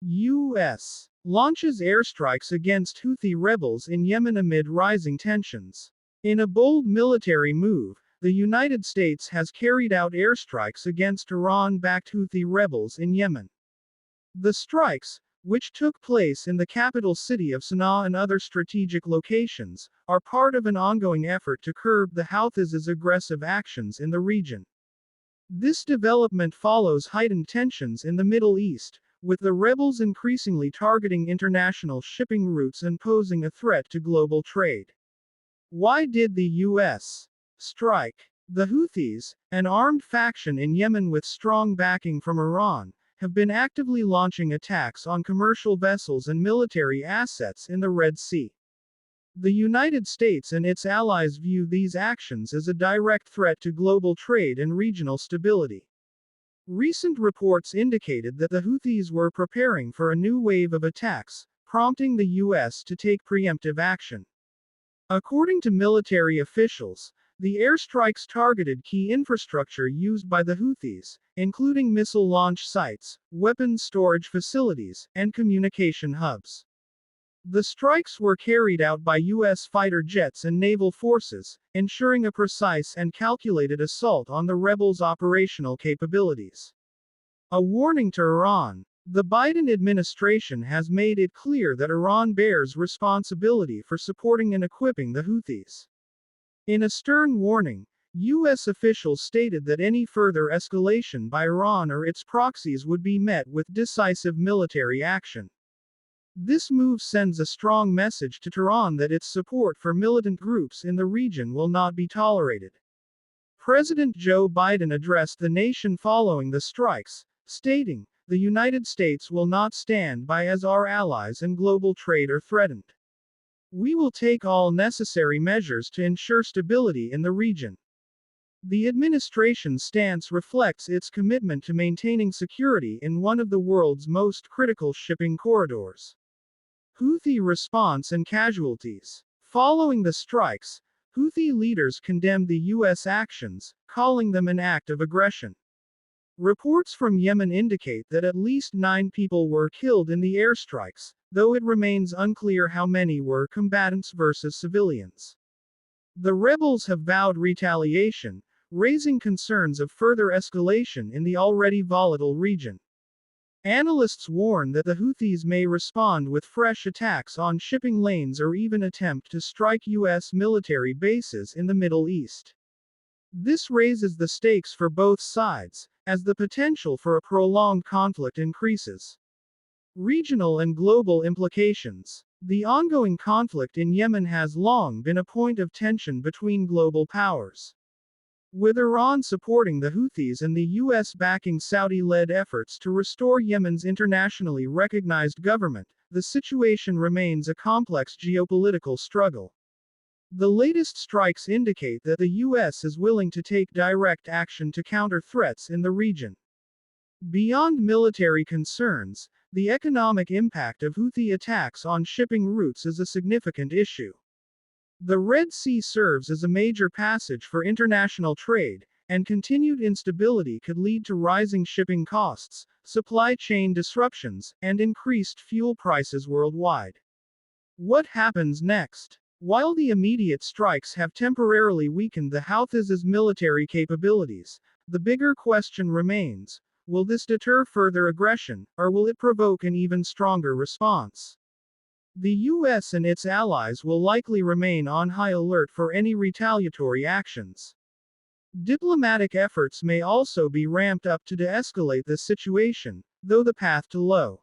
U.S. launches airstrikes against Houthi rebels in Yemen amid rising tensions. In a bold military move, the United States has carried out airstrikes against Iran-backed Houthi rebels in Yemen. The strikes, which took place in the capital city of Sana'a and other strategic locations, are part of an ongoing effort to curb the Houthis' aggressive actions in the region. This development follows heightened tensions in the Middle East, with the rebels increasingly targeting international shipping routes and posing a threat to global trade. Why did the U.S. strike? The Houthis, an armed faction in Yemen with strong backing from Iran, have been actively launching attacks on commercial vessels and military assets in the Red Sea. The United States and its allies view these actions as a direct threat to global trade and regional stability. Recent reports indicated that the Houthis were preparing for a new wave of attacks, prompting the U.S. to take preemptive action. According to military officials, the airstrikes targeted key infrastructure used by the Houthis, including missile launch sites, weapons storage facilities, and communication hubs. The strikes were carried out by U.S. fighter jets and naval forces, ensuring a precise and calculated assault on the rebels' operational capabilities. A warning to Iran. The Biden administration has made it clear that Iran bears responsibility for supporting and equipping the Houthis. In a stern warning, U.S. officials stated that any further escalation by Iran or its proxies would be met with decisive military action. This move sends a strong message to Tehran that its support for militant groups in the region will not be tolerated. President Joe Biden addressed the nation following the strikes, stating, "The United States will not stand by as our allies and global trade are threatened. We will take all necessary measures to ensure stability in the region." The administration's stance reflects its commitment to maintaining security in one of the world's most critical shipping corridors. Houthi response and casualties. Following the strikes, Houthi leaders condemned the U.S. actions, calling them an act of aggression. Reports from Yemen indicate that at least 9 people were killed in the airstrikes, though it remains unclear how many were combatants versus civilians. The rebels have vowed retaliation, raising concerns of further escalation in the already volatile region. Analysts warn that the Houthis may respond with fresh attacks on shipping lanes or even attempt to strike U.S. military bases in the Middle East. This raises the stakes for both sides, as the potential for a prolonged conflict increases. Regional and global implications. The ongoing conflict in Yemen has long been a point of tension between global powers. With Iran supporting the Houthis and the U.S. backing Saudi-led efforts to restore Yemen's internationally recognized government, the situation remains a complex geopolitical struggle. The latest strikes indicate that the U.S. is willing to take direct action to counter threats in the region. Beyond military concerns, the economic impact of Houthi attacks on shipping routes is a significant issue. The Red Sea serves as a major passage for international trade, and continued instability could lead to rising shipping costs, supply chain disruptions, and increased fuel prices worldwide. What happens next? While the immediate strikes have temporarily weakened the Houthis' military capabilities, the bigger question remains: will this deter further aggression, or will it provoke an even stronger response? The U.S. and its allies will likely remain on high alert for any retaliatory actions. Diplomatic efforts may also be ramped up to de-escalate the situation, though the path to low